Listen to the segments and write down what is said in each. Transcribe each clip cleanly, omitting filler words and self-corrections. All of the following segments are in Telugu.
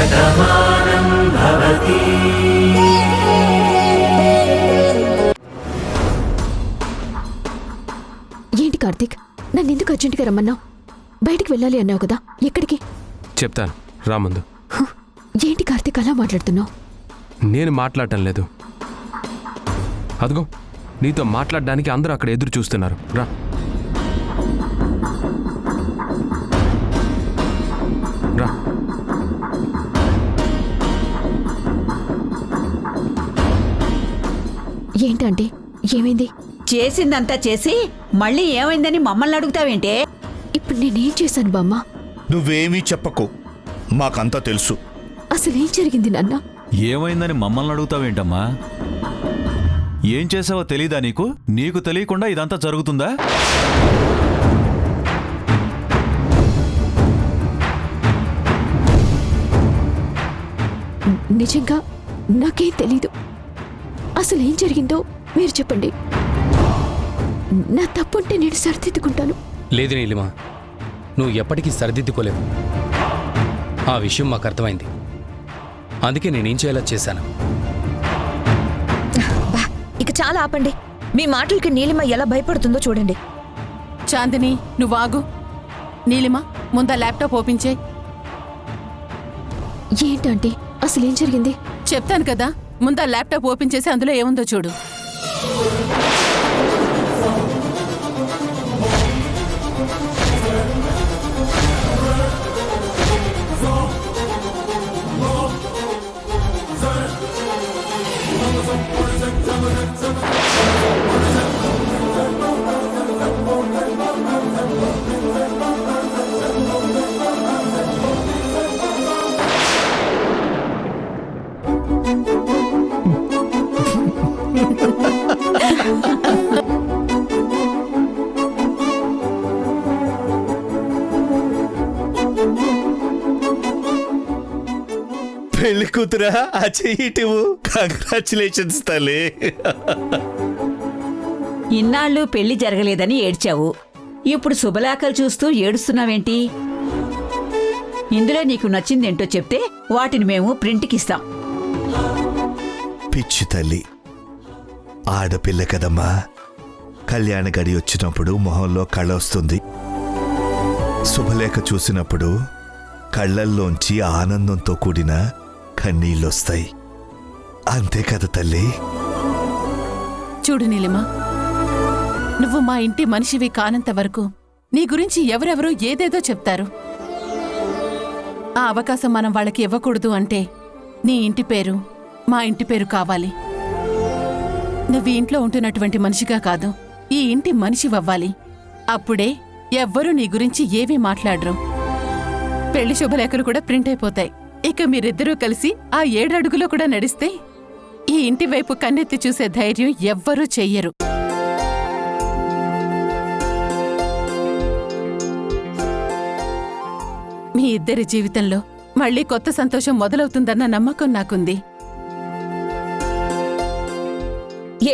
శతమానం భవతి. ఏంటి కార్తీక్, నన్ను ఎందుకు అర్జెంటుగా రమ్మన్నావు? బయటికి వెళ్ళాలి అన్నావు కదా, ఎక్కడికి? చెప్తాను, రాముందు. ఏంటి కార్తీక్ అలా మాట్లాడుతున్నావు? నేను మాట్లాడటం లేదు. అదిగో నీతో మాట్లాడడానికి అందరూ అక్కడ ఎదురు చూస్తున్నారు. రా. రా. ఏంటంటే ఏమైంది? చేసిందంతా చేసి మళ్ళీ ఏమైందని మమ్మల్ని అడుగుతావేంటే? ఇప్పుడు నేనేం చేశాను బామ్మ? నువ్వేమీ చెప్పకు, మాకంతా తెలుసు. అసలేం జరిగింది నాన్న? ఏమైందని మమ్మల్ని అడుగుతావేంటమ్మా? ఏం చేసావో తెలీదా నీకు? నీకు తెలియకుండా ఇదంతా జరుగుతుందా? నిజంగా నాకేం తెలీదు. అసలేం జరిగిందో మీరు చెప్పండి. నా తప్పుంటే నేను సరిదిద్దుకుంటాను. లేదు నీలిమా, నువ్వు ఎప్పటికీ సరిదిద్దుకోలేవు. ఆ విషయం మాకు అర్థమైంది. అందుకే నేనేం చేయాలో చేశాను. ఇక చాలా ఆపండి. మీ మాటలకి నీలిమ ఎలా భయపడుతుందో చూడండి. చాందిని, నువ్వు ఆగు. నీలిమ, ముందా ల్యాప్టాప్ ఓపెన్ చేయి. ఏంటంటే అసలేం జరిగింది? చెప్తాను కదా, ముందా ల్యాప్టాప్ ఓపెన్ చేసి అందులో ఏముందో చూడు. పెళ్లి కూతురా, ఆ చెయ్యిటివు. కంగ్రాచులేషన్స్ తల్లి. ఇన్నాళ్ళు పెళ్లి జరగలేదని ఏడ్చావు. ఇప్పుడు శుభలేఖలు చూస్తూ ఏడుస్తున్నావేంటి? ఇందులో నీకు నచ్చిందేంటో చెప్తే వాటిని మేము ప్రింట్కిస్తాం. పిచ్చి తల్లి, ఆడపిల్ల కదమ్మా. కళ్యాణ గడి వచ్చినప్పుడు మొహంలో కళ వస్తుంది. శుభలేఖ చూసినప్పుడు కళ్ళల్లోంచి ఆనందంతో కూడిన కన్నీళ్ళొస్తాయి. అంతే కదా తల్లి? చూడు నీలిమ, నువ్వు మా ఇంటి మనిషివి కానంత వరకు నీ గురించి ఎవరెవరో ఏదేదో చెప్తారు. ఆ అవకాశం మనం వాళ్ళకి ఇవ్వకూడదు అంటే నీ ఇంటి పేరు మా ఇంటి పేరు కావాలి. నువ్వు ఈ ఇంట్లో ఉంటున్నటువంటి మనిషిగా కాదు, ఈ ఇంటి మనిషివవ్వాలి. అప్పుడే ఎవ్వరూ నీ గురించి ఏమీ మాట్లాడరు. పెళ్లి శుభలేఖలు కూడా ప్రింట్ అయిపోతాయి. ఇక మీరిద్దరూ కలిసి ఆ 7 అడుగులో కూడా నడిస్తే ఈ ఇంటి వైపు కన్నెత్తి చూసే ధైర్యం ఎవ్వరూ చెయ్యరు. మీ ఇద్దరి జీవితంలో మళ్ళీ కొత్త సంతోషం మొదలవుతుందన్న నమ్మకం నాకుంది.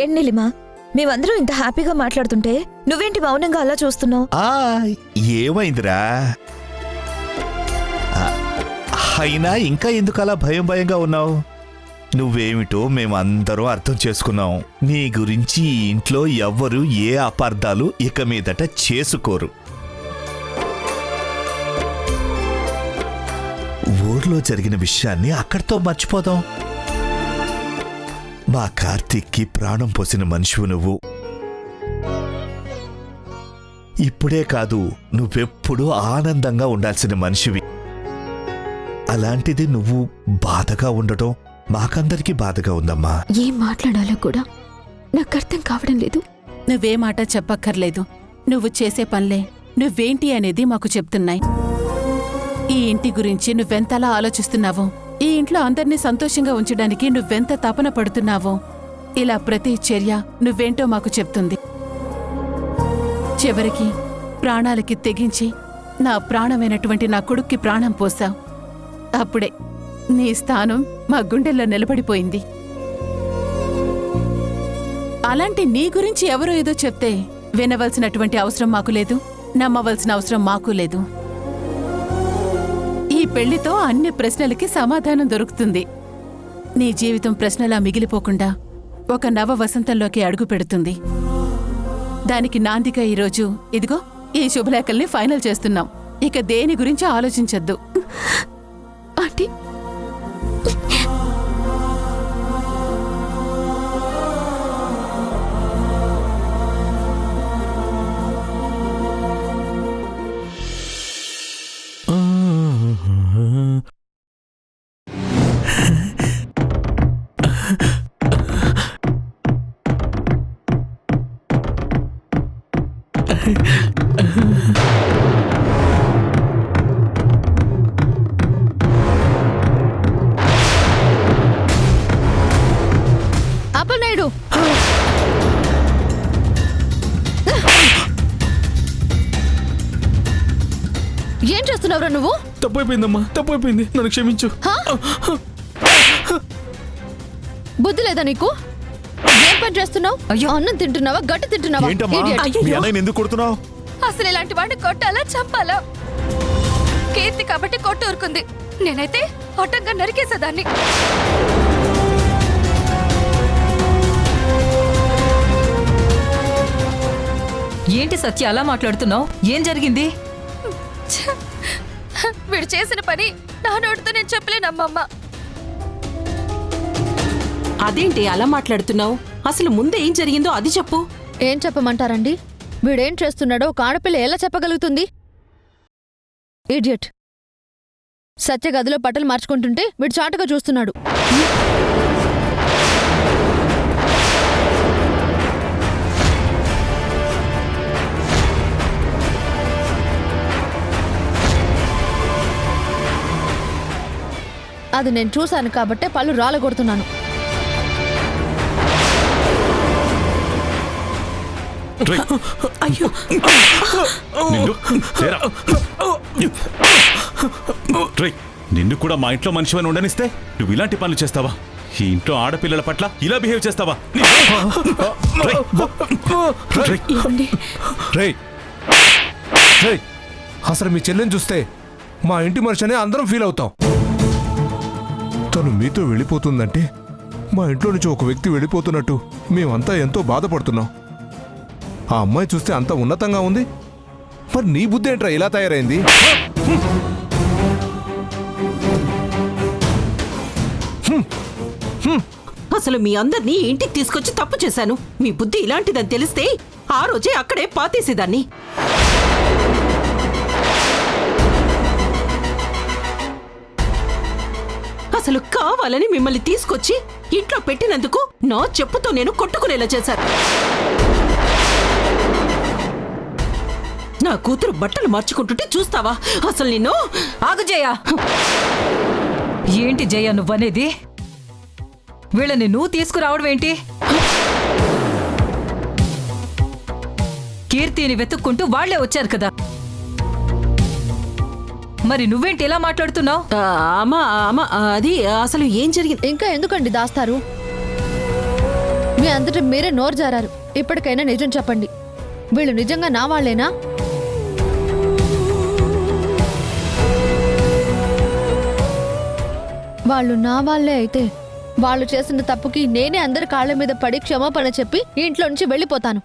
ఏం నీలిమ, మేమందరం ఇంత హ్యాపీగా మాట్లాడుతుంటే నువ్వేంటి మౌనంగా అలా చూస్తున్నావు? ఏమైందిరా? అయినా ఇంకా ఎందుకు అలా భయం భయంగా ఉన్నావు? నువ్వేమిటో మేమందరం అర్థం చేసుకున్నాం. నీ గురించి ఈ ఇంట్లో ఎవ్వరూ ఏ అపార్థాలు ఇక మీదట చేసుకోరు. ఊర్లో జరిగిన విషయాన్ని అక్కడితో మర్చిపోదాం. మా కార్తీక్కి ప్రాణం పోసిన మనిషివు నువ్వు. ఇప్పుడే కాదు, నువ్వెప్పుడూ ఆనందంగా ఉండాల్సిన మనిషివి. అలాంటిది నువ్వు బాధగా ఉండటం మాకందరికీ బాధగా ఉందమ్మా. ఏం మాట్లాడాలో కూడా నాకు అర్థం కావడం లేదు. నువ్వే మాట చెప్పక్కర్లేదు. నువ్వు చేసే పనులే నువ్వేంటి అనేది మాకు చెప్తున్నాయి. ఈ ఇంటి గురించి నువ్వెంతలా ఆలోచిస్తున్నావో, ఈ ఇంట్లో అందర్నీ సంతోషంగా ఉంచడానికి నువ్వెంత తపన పడుతున్నావో, ఇలా ప్రతి చర్య నువ్వేంటో మాకు చెప్తుంది. చివరికి ప్రాణాలకి తెగించి నా ప్రాణమైనటువంటి నా కొడుక్కి ప్రాణం పోసావు. అప్పుడే నీ స్థానం మా గుండెల్లో నిలబడిపోయింది. అలాంటి నీ గురించి ఎవరో ఏదో చెప్తే వినవలసినటువంటి అవసరం మాకు లేదు, నమ్మవలసిన అవసరం మాకు లేదు. ఈ పెళ్లితో అన్ని ప్రశ్నలకి సమాధానం దొరుకుతుంది. నీ జీవితం ప్రశ్నలా మిగిలిపోకుండా ఒక నవ వసంతంలోకి అడుగు పెడుతుంది. దానికి నాందిగా ఈరోజు ఇదిగో ఈ శుభలేఖల్ని ఫైనల్ చేస్తున్నాం. ఇక దేని గురించి ఆలోచించొద్దు. ఆంటీ, అప్పలనాయుడు, ఏం చేస్తున్నావురా నువ్వు? తప్పైపోయిందమ్మా, తప్పైపోయింది, నన్ను క్షమించు. బుద్ధి లేదా నీకు? ఏం పని చేస్తున్నావు? అన్నం తింటున్నావా, గడ్డి తింటున్నావా? ఏంటమ్మా Idiot. మీ అన్నయ్యని ఎందుకు కొడుతున్నావు? అసలు ఇలాంటి వాడిని కొట్టాలా చంపాలా? కీర్తి కాబట్టి కొట్టు ఊరుకుంది, నేనైతే అడ్డంగా నరికేసేదాన్ని. ఏంటి సత్య అలా మాట్లాడుతున్నావు? ఏం జరిగింది? ఛ! వీడు చేసిన పని నా నోటితో నేను చెప్పలేనమ్మమ్మ. అదేంటి అలా మాట్లాడుతున్నావు? అసలు ముందే ఏం జరిగిందో అది చెప్పు. ఏం చెప్పమంటారండి? వీడేం చేస్తున్నాడో ఒక ఆడపిల్ల ఎలా చెప్పగలుగుతుంది? ఇడియట్. సత్య గదిలో బట్టలు మార్చుకుంటుంటే వీడు చాటుగా చూస్తున్నాడు. అది నేను చూశాను కాబట్టే పళ్ళు రాలగొడుతున్నాను. అయ్యో నిన్ను కూడా మా ఇంట్లో మనిషివని ఉండనిస్తే నువ్వు ఇలాంటి పనులు చేస్తావా? ఈ ఇంట్లో ఆడపిల్లల పట్ల ఇలా బిహేవ్ చేస్తావా? అసలు మీ చెల్లెని చూస్తే మా ఇంటి మనిషినే అందరం ఫీల్ అవుతాం. తను మీతో వెళ్ళిపోతుందంటే మా ఇంట్లో నుంచి ఒక వ్యక్తి వెళ్ళిపోతున్నట్టు మేమంతా ఎంతో బాధపడుతున్నాం. ఆ అమ్మాయి చూస్తే అంత ఉన్నతంగా ఉంది, మరి నీ బుద్ధి ఏంట్రా ఇలా తయారైంది? అసలు మీ అందరినీ ఇంటికి తీసుకొచ్చి తప్పు చేశాను. మీ బుద్ధి ఇలాంటిదని తెలిస్తే ఆ రోజే అక్కడే పాతేసేదాన్ని. అసలు కావాలని మిమ్మల్ని తీసుకొచ్చి ఇంట్లో పెట్టినందుకు నా చెప్పుతో నేను కొట్టుకునేలా చేశారు. నా కూతురు బట్టలు మార్చుకుంటుంటే చూస్తావా? అసలు నిన్ను ఆగు జయ. ఏంటి జయ నువ్వనేది? వీళ్ళని నువ్వు తీసుకురావడం ఏంటి? కీర్తిని వెతుక్కుంటూ వాళ్లే వచ్చారు కదా, మరి నువ్వేంటి ఇలా మాట్లాడుతున్నావు? అది అసలు ఏం జరిగింది? ఇంకా ఎందుకండి దాస్తారు? మీ అంతటా మీరే నోరు జారారు. ఇప్పటికైనా నిజం చెప్పండి. వీళ్ళు నిజంగా నా వాళ్ళేనా? వాళ్ళు నా వాళ్ళే అయితే వాళ్ళు చేసిన తప్పుకి నేనే అందరి కాళ్ళ మీద పడి క్షమాపణ చెప్పి ఇంట్లో నుంచి వెళ్ళిపోతాను.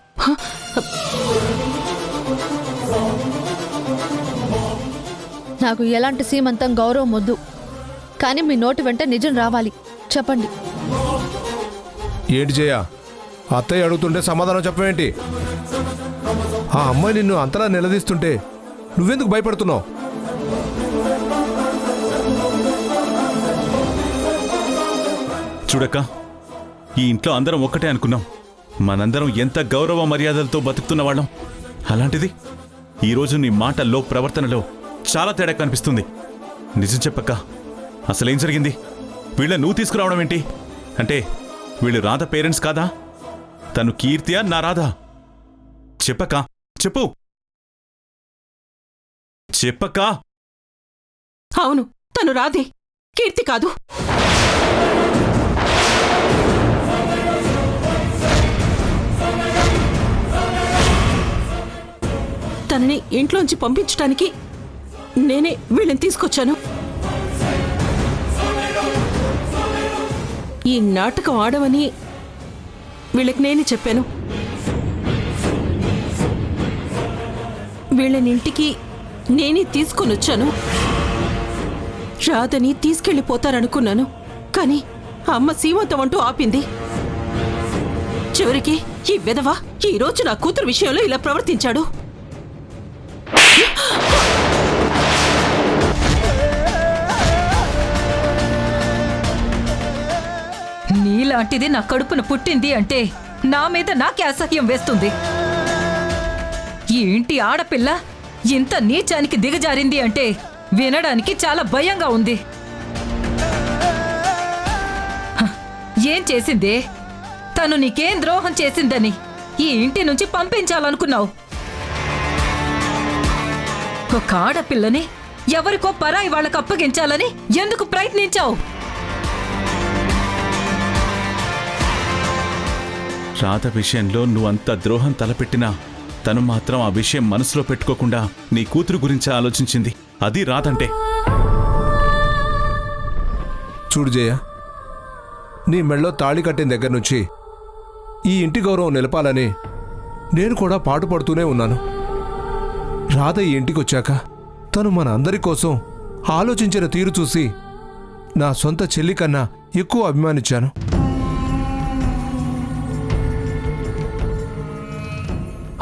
నాకు ఎలాంటి సీమంతం గౌరవం వద్దు, కానీ మీ నోటి వెంట నిజం రావాలి. చెప్పండి. ఏంటి జయ, అత్తయ్య అడుగుతుంటే సమాధానం చెప్పవేంటి? ఆ అమ్మాయి నిన్ను అంతలా నిలదీస్తుంటే నువ్వెందుకు భయపడుతున్నావు? చూడక్క, ఈ ఇంట్లో అందరం ఒక్కటే అనుకున్నాం. మనందరం ఎంత గౌరవ మర్యాదలతో బతుకుతున్న వాళ్ళం. అలాంటిది ఈరోజు నీ మాటల్లో, ప్రవర్తనలో చాలా తేడా కనిపిస్తుంది. నిజం చెప్పక్క, అసలేం జరిగింది? వీళ్ళ నువ్వు తీసుకురావడం ఏంటి? అంటే వీళ్ళు రాధ పేరెంట్స్ కాదా? తను కీర్తియా, నా రాధా? చెప్పక్క, చెప్పు చెప్పక్క. అవును, తను రాధే, కీర్తి కాదు. తనని ఇంట్లోంచి పంపించడానికి నేనే వీళ్ళని తీసుకొచ్చాను. ఈ నాటకం ఆడమని వీళ్ళకి నేనే చెప్పాను. వీళ్ళని ఇంటికి నేనే తీసుకొని వచ్చాను. రాధని తీసుకెళ్ళిపోతారనుకున్నాను, కానీ అమ్మ సీమంతం అంటూ ఆపింది. చివరికి ఈ విధవ ఈ రోజు నా కూతురు విషయంలో ఇలా ప్రవర్తించాడు. నీలాంటిది నా కడుపున పుట్టింది అంటే నా మీద నాకే అసహ్యం వేస్తుంది. ఈ ఇంటి ఆడపిల్ల ఇంత నీచానికి దిగజారింది అంటే వినడానికి చాలా భయంగా ఉంది. హ, ఏం చేసిందే? తను నీకేం ద్రోహం చేసిందని ఈ ఇంటి నుంచి పంపించాలనుకున్నావు? ఒక ఆడపిల్లని ఎవరికో పరాయి వాళ్ళకు అప్పగించాలని ఎందుకు ప్రయత్నించావు? రాధ విషయంలో నువ్వంత ద్రోహం తలపెట్టినా తను మాత్రం ఆ విషయం మనసులో పెట్టుకోకుండా నీ కూతురు గురించి ఆలోచించింది. అది రాధంటే. చూడు జయ, నీ మెళ్ళో తాళి కట్టిన దగ్గర నుంచి ఈ ఇంటి గౌరవం నిలపాలని నేను కూడా పాటుపడుతూనే ఉన్నాను. రాధ ఈ ఇంటికి వచ్చాక తను మన అందరి కోసం ఆలోచించిన తీరు చూసి నా సొంత చెల్లి కన్నా ఎక్కువ అభిమానించాను.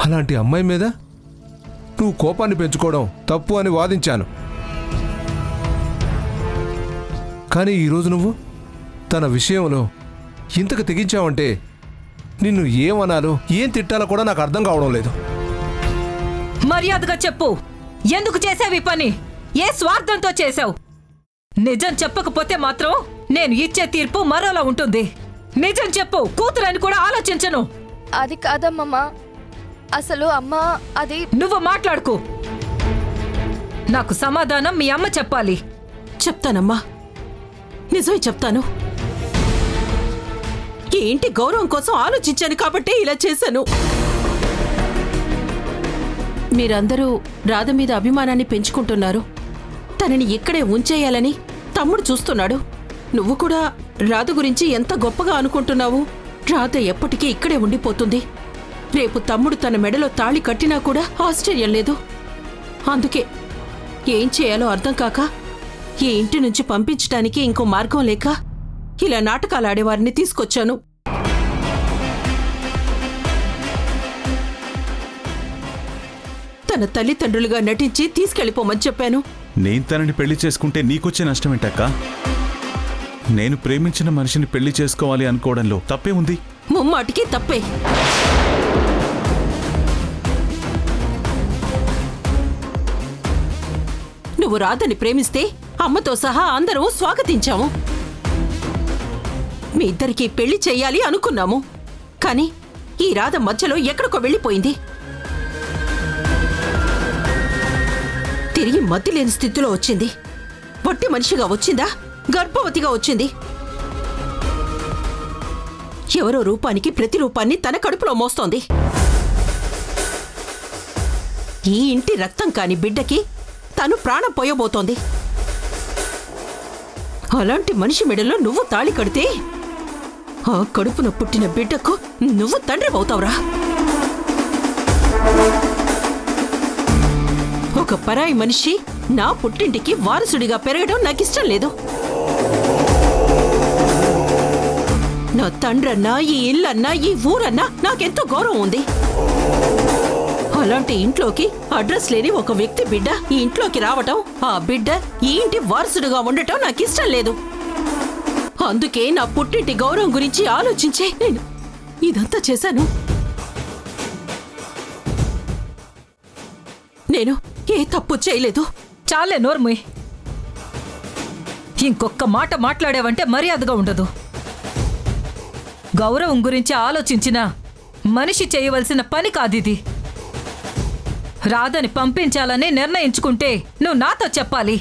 అలాంటి అమ్మాయి మీద నువ్వు కోపాన్ని పెంచుకోవడం తప్పు అని వాదించాను. కానీ ఈరోజు నువ్వు తన విషయంలో ఇంతకు తెగించావంటే నిన్ను ఏమనాలో ఏం తిట్టాలో కూడా నాకు అర్థం కావడం లేదు. మర్యాదగా చెప్పు, ఎందుకు చేసావి పని? ఏ స్వార్థంతో చేశావు? నిజం చెప్పకపోతే మాత్రం నేను ఇచ్చే తీర్పు మరోలా ఉంటుంది. నిజం చెప్పు, కూతురని కూడా ఆలోచించను. అది కాదమ్మమ్మా, అసలు అమ్మ అది. నువ్వు మాట్లాడుకో. నాకు సమాధానం మీ అమ్మ చెప్పాలి. చెప్తానమ్మా, నిజమే చెప్తాను. ఈ ఇంటి గౌరవం కోసం ఆలోచించాను కాబట్టే ఇలా చేశాను. మీరందరూ రాధ మీద అభిమానాన్ని పెంచుకుంటున్నారు. తనని ఇక్కడే ఉంచేయాలని తమ్ముడు చూస్తున్నాడు. నువ్వు కూడా రాధ గురించి ఎంత గొప్పగా అనుకుంటున్నావు. రాధ ఎప్పటికీ ఇక్కడే ఉండిపోతుంది. రేపు తమ్ముడు తన మెడలో తాళి కట్టినా కూడా ఆశ్చర్యం లేదు. అందుకే ఏం చేయాలో అర్థం కాక ఈ ఇంటి నుంచి పంపించడానికి ఇంకో మార్గం లేక ఇలా నాటకాలు ఆడేవారిని తీసుకొచ్చాను. తన తల్లిదండ్రులుగా నటించి తీసుకెళ్లిపోమని చెప్పాను. నేను తనని పెళ్లి చేసుకుంటే నీకొచ్చే నష్టమేంటక్కా? నేను ప్రేమించిన మనిషిని పెళ్లి చేసుకోవాలి అనుకోవడంలో తప్పే ఉంది. ముమ్మాటికి తప్పే. నువ్వు రాధని ప్రేమిస్తే అమ్మతో సహా అందరం స్వాగతించాము. మీ ఇద్దరికీ పెళ్లి చెయ్యాలి అనుకున్నాము. కానీ ఈ రాధ మధ్యలో ఎక్కడికో వెళ్ళిపోయింది. తిరిగి మతి లేని స్థితిలో వచ్చింది. వట్టి మనిషిగా వచ్చిందా, గర్భవతిగా వచ్చింది. ఎవరో రూపానికి ప్రతిరూపాన్ని తన కడుపులో మోస్తోంది. ఈ ఇంటి రక్తం కాని బిడ్డకి తను ప్రాణం పోయబోతోంది. అలాంటి మనిషి మెడలో నువ్వు తాళి కడితే ఆ కడుపున పుట్టిన బిడ్డకు నువ్వు తండ్రి అవుతావురా? ఒక పరాయి మనిషి నా పుట్టింటికి వారసుడిగా పెరగడం నాకిష్టం లేదు. నా తండ్రన్నా, ఈ ఇల్లన్నా, ఈ ఊరన్నా నాకెంతో గౌరవం ఉంది. అలాంటి ఇంట్లోకి అడ్రస్ లేని ఒక వ్యక్తి బిడ్డ ఈ ఇంట్లోకి రావటం, ఆ బిడ్డ ఈ ఇంటి వారసుడుగా ఉండటం నాకిష్టం లేదు. అందుకే నా పుట్టింటి గౌరవం గురించి ఆలోచించే నేను ఇదంతా చేశాను. నేను ఏ తప్పు చేయలేదు. చాలే నోర్ముయ్. ఇంకొక్క మాట మాట్లాడావంటే మర్యాదగా ఉండదు. గౌరవం గురించి ఆలోచించినా మనిషి చేయవలసిన పని కాదిది. రాధని పంపించాలని నిర్ణయించుకుంటే నువ్వు నాతో చెప్పాలి.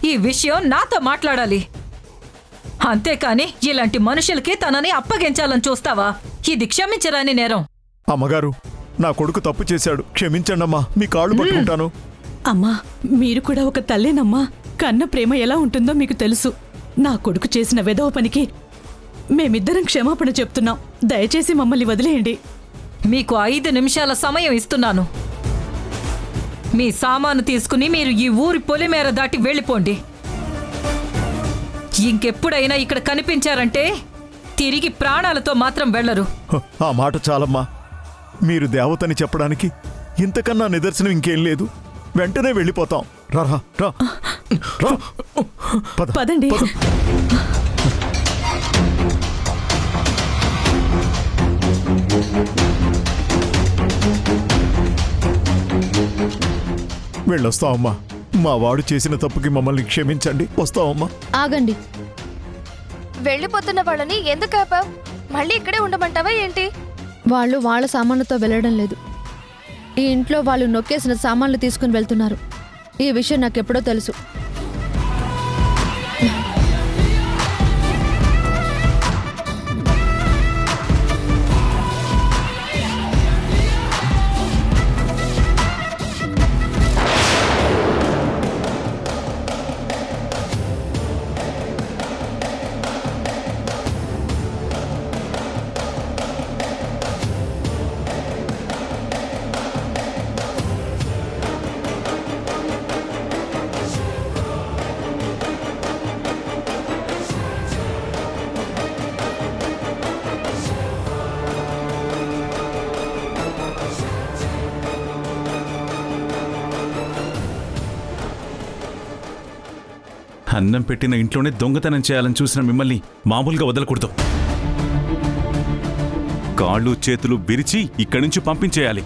ఈ విషయం నాతో మాట్లాడాలి. అంతేకాని ఇలాంటి మనుషులకి తనని అప్పగించాలని చూస్తావా? ఇది క్షమించరాని నేరం. అమ్మగారు, నా కొడుకు తప్పు చేశాడు, క్షమించండమ్మా, మీ కాళ్ళు పట్టుకుంటాను. అమ్మా, మీరు కూడా ఒక తల్లేనమ్మా. కన్న ప్రేమ ఎలా ఉంటుందో మీకు తెలుసు. నా కొడుకు చేసిన వెధవ పనికి మేమిద్దరం క్షమాపణ చెప్తున్నాం. దయచేసి మమ్మల్ని వదిలేయండి. మీకు 5 నిమిషాల సమయం ఇస్తున్నాను. మీ సామాను తీసుకుని మీరు ఈ ఊరి పొలిమేర దాటి వెళ్ళిపోండి. ఇంకెప్పుడైనా ఇక్కడ కనిపించారంటే తిరిగి ప్రాణాలతో మాత్రం వెళ్లరు. ఆ మాట చాలమ్మా. మీరు దేవతని చెప్పడానికి ఇంతకన్నా నిదర్శనం ఇంకేం లేదు. వెంటనే వెళ్ళిపోతాం. రా రా రా రా. పదండి. వెళ్ళొస్తామమ్మా. మా వాడు చేసిన తప్పుకి మమ్మల్ని క్షమించండి. వస్తామమ్మా. ఆగండి. వెళ్ళిపోతున్న వాళ్ళని ఎందుకు ఆపావ్? మళ్ళీ ఇక్కడే ఉండమంటావా ఏంటి? వాళ్ళు వాళ్ళ సామాన్లతో వెళ్ళడం లేదు. ఈ ఇంట్లో వాళ్ళు నొక్కేసిన సామాన్లు తీసుకుని వెళ్తున్నారు. ఈ విషయం నాకెప్పుడో తెలుసు. అన్నం పెట్టిన ఇంట్లోనే దొంగతనం చేయాలని చూసిన మిమ్మల్ని మామూలుగా వదలకూడదు. కాళ్ళు చేతులు విరిచి ఇక్కడి నుంచి పంపించేయాలి.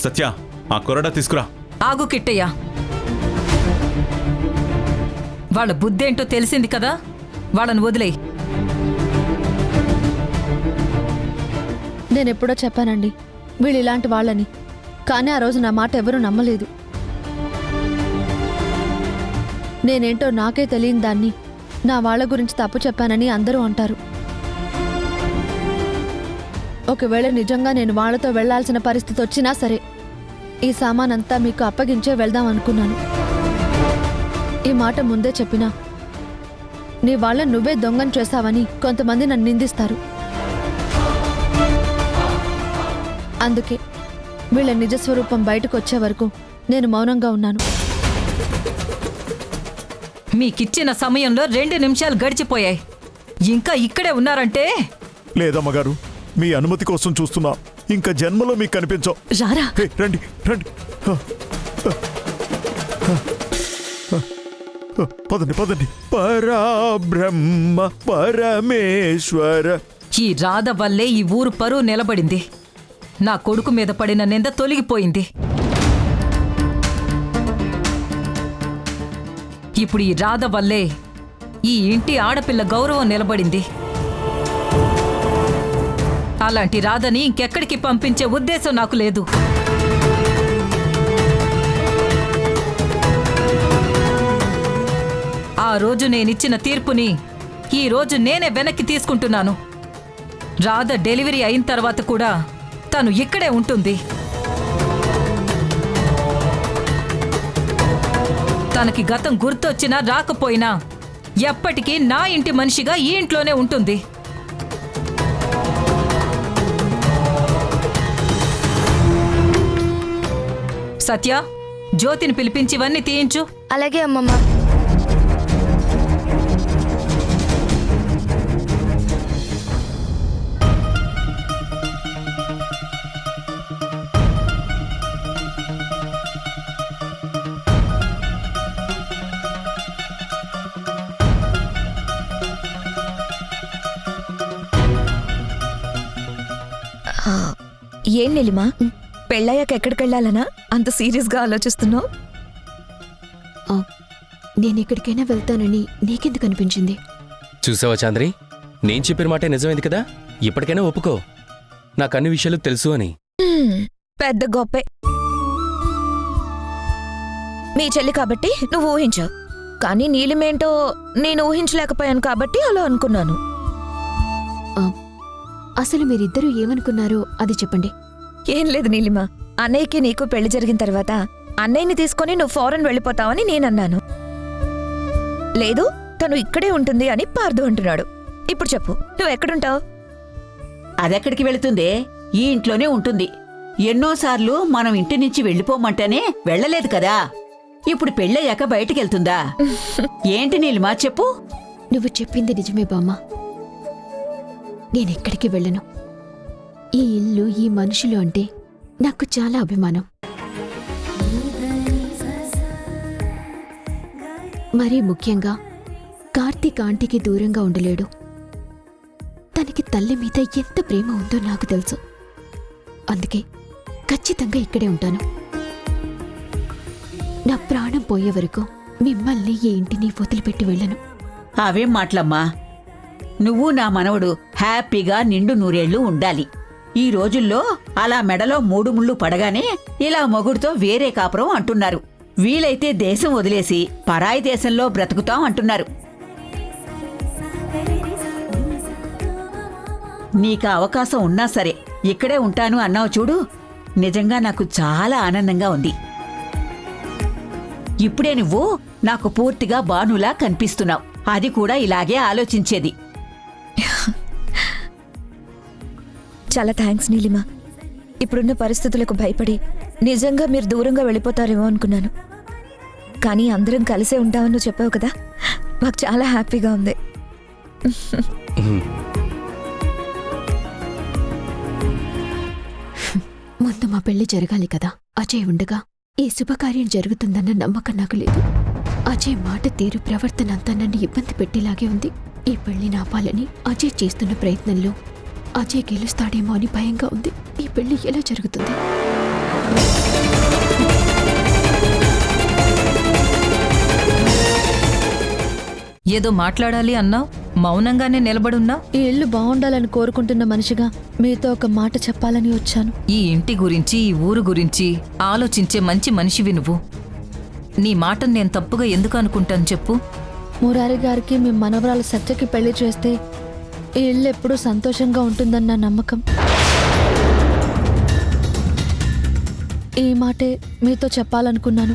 సత్య, ఆ కొరడా తీసుకురా. ఆగు కిట్టయ్య. వాళ్ళ బుద్ధేంటో తెలిసింది కదా, వాళ్ళని వదిలేయి. నేనెప్పుడో చెప్పానండి వీళ్ళు ఇలాంటి వాళ్ళని. కానీ ఆ రోజు నా మాట ఎవరూ నమ్మలేదు. నేనేంటో నాకే తెలియని దాన్ని నా వాళ్ళ గురించి తప్పు చెప్పానని అందరూ అంటారు. ఒకవేళ నిజంగా నేను వాళ్ళతో వెళ్లాల్సిన పరిస్థితి వచ్చినా సరే ఈ సామానంతా మీకు అప్పగించే వెళ్దాం అనుకున్నాను. ఈ మాట ముందే చెప్పినా నీ వాళ్ళ నువ్వే దొంగను చేశావని కొంతమంది నన్ను నిందిస్తారు. అందుకే వీళ్ళ నిజస్వరూపం బయటకు వచ్చే వరకు నేను మౌనంగా ఉన్నాను. మీకిచ్చిన సమయంలో 2 నిమిషాలు గడిచిపోయాయి. ఇంకా ఇక్కడే ఉన్నారంటే. లేదమ్మగారు, మీ అనుమతి కోసం చూస్తున్నా. ఇంకా జన్మలో మీకు కనిపించవు. రారా. రండి రండి. పదండి పదండి. పరబ్రహ్మ పరమేశ్వర. ఈ రాధ వల్లే ఈ ఊరు పరువు నిలబడింది. నా కొడుకు మీద పడిన నింద తొలగిపోయింది. ఇప్పుడు ఈ రాధ వల్లే ఈ ఇంటి ఆడపిల్ల గౌరవం నిలబడింది. అలాంటి రాధని ఇంకెక్కడికి పంపించే ఉద్దేశం నాకు లేదు. ఆ రోజు నేనిచ్చిన తీర్పుని ఈ రోజు నేనే వెనక్కి తీసుకుంటున్నాను. రాధ డెలివరీ అయిన తర్వాత కూడా తను ఇక్కడే ఉంటుంది. తనకి గతం గుర్తొచ్చినా రాకపోయినా ఎప్పటికీ నా ఇంటి మనిషిగా ఈ ఇంట్లోనే ఉంటుంది. సత్య, జ్యోతిని పిలిపించి ఇవన్నీ తీయించు. అలాగే అమ్మమ్మ. ఏం నీలిమా, పెళ్ళయ్యాక ఎక్కడికెళ్ళాలనా అంత సీరియస్గా ఆలోచిస్తున్నావు? నేనెక్కడికైనా వెళ్తానని నీకెందుకు అనిపించింది? చూసావా చాంద్రి, నేను చెప్పిన మాటే నిజమైంది కదా. ఇప్పటికైనా ఒప్పుకో, నాకు అన్ని విషయాలు తెలుసు అని. పెద్ద గొప్పే. మీ చెల్లి కాబట్టి నువ్వు ఊహించావు, కానీ నీలిమేంటో నేను ఊహించలేకపోయాను కాబట్టి అలా అనుకున్నాను. అసలు మీరిద్దరూ ఏమనుకున్నారో అది చెప్పండి. ఏం లేదు నీలిమా, అన్నయ్యకి నీకు పెళ్లి జరిగిన తర్వాత అన్నయ్యని తీసుకొని నువ్వు ఫారెన్ వెళ్ళిపోతావని నేనన్నాను. లేదు, తను ఇక్కడే ఉంటుంది అని పార్దు అంటున్నాడు. ఇప్పుడు చెప్పు, నువ్వు ఎక్కడుంటావు? అదెక్కడికి వెళుతుందే, ఈ ఇంట్లోనే ఉంటుంది. ఎన్నోసార్లు మనం ఇంటి నుంచి వెళ్ళిపోమంటేనే వెళ్ళలేదు కదా. ఇప్పుడు పెళ్ళయ్యాక బయటికెళ్తుందా? ఏంటి నీలిమా చెప్పు. నువ్వు చెప్పింది నిజమే బామ్మ. నేనెక్కడికి వెళ్ళను. ఈ ఇల్లు, ఈ మనుషులు అంటే నాకు చాలా అభిమానం. మరీ ముఖ్యంగా కార్తీక్ ఆంటీకి దూరంగా ఉండలేడు. తనకి తల్లి మీద ఎంత ప్రేమ ఉందో నాకు తెలుసు. అందుకే ఖచ్చితంగా ఇక్కడే ఉంటాను. నా ప్రాణం పోయే వరకు మిమ్మల్ని ఈ ఇంటిని వదిలిపెట్టి వెళ్ళను. అవేం మాటలమ్మా. నువ్వు నా మనవడు హ్యాపీగా నిండు నూరేళ్లు ఉండాలి. ఈ రోజుల్లో అలా మెడలో 3 ముళ్ళు పడగానే ఇలా మొగుడుతో వేరే కాపురం అంటున్నారు. వీలైతే దేశం వదిలేసి పరాయి దేశంలో బ్రతుకుతాం అంటున్నారు. నీకు అవకాశం ఉన్నా సరే ఇక్కడే ఉంటాను అన్నావు చూడు, నిజంగా నాకు చాలా ఆనందంగా ఉంది. ఇప్పుడే నువ్వు నాకు పూర్తిగా బానులా కనిపిస్తున్నావు. అది కూడా ఇలాగే ఆలోచించేది. చాలా థ్యాంక్స్ నీలిమా. ఇప్పుడున్న పరిస్థితులకు భయపడి నిజంగా మీరు దూరంగా వెళ్ళిపోతారేమో అనుకున్నాను. కానీ అందరం కలిసే ఉంటామని చెప్పావు కదా, మాకు చాలా హ్యాపీగా ఉంది. ముందు మా పెళ్లి జరగాలి కదా. అజయ్ ఉండగా ఈ శుభకార్యం జరుగుతుందన్న నమ్మకం నాకు లేదు. అజయ్ మాట తీరు, ప్రవర్తన అంతా నన్ను ఇబ్బంది పెట్టేలాగే ఉంది. ఈ పెళ్లి నాపాలని అజయ్ చేస్తున్న ప్రయత్నంలో అజయ్ గెలుస్తాడేమో అని భయంగా ఉంది. ఈ పెళ్లి ఎలా జరుగుతుంది? ఏదో మాట్లాడాలి అన్నావు, మౌనంగానే నిలబడున్నావు. ఈ ఇల్లు బాగుండాలని కోరుకుంటున్న మనిషిగా మీతో ఒక మాట చెప్పాలని వచ్చాను. ఈ ఇంటి గురించి, ఈ ఊరు గురించి ఆలోచించే మంచి మనిషివి నువ్వు. నీ మాటను నేను తప్పుగా ఎందుకు అనుకుంటాను చెప్పు. మురారి గారికి మీ మనవరాలు సత్యకి పెళ్లి చేస్తే ఈ ఇల్లు ఎప్పుడూ సంతోషంగా ఉంటుందన్న నమ్మకం. ఈ మాటే మీతో చెప్పాలనుకున్నాను.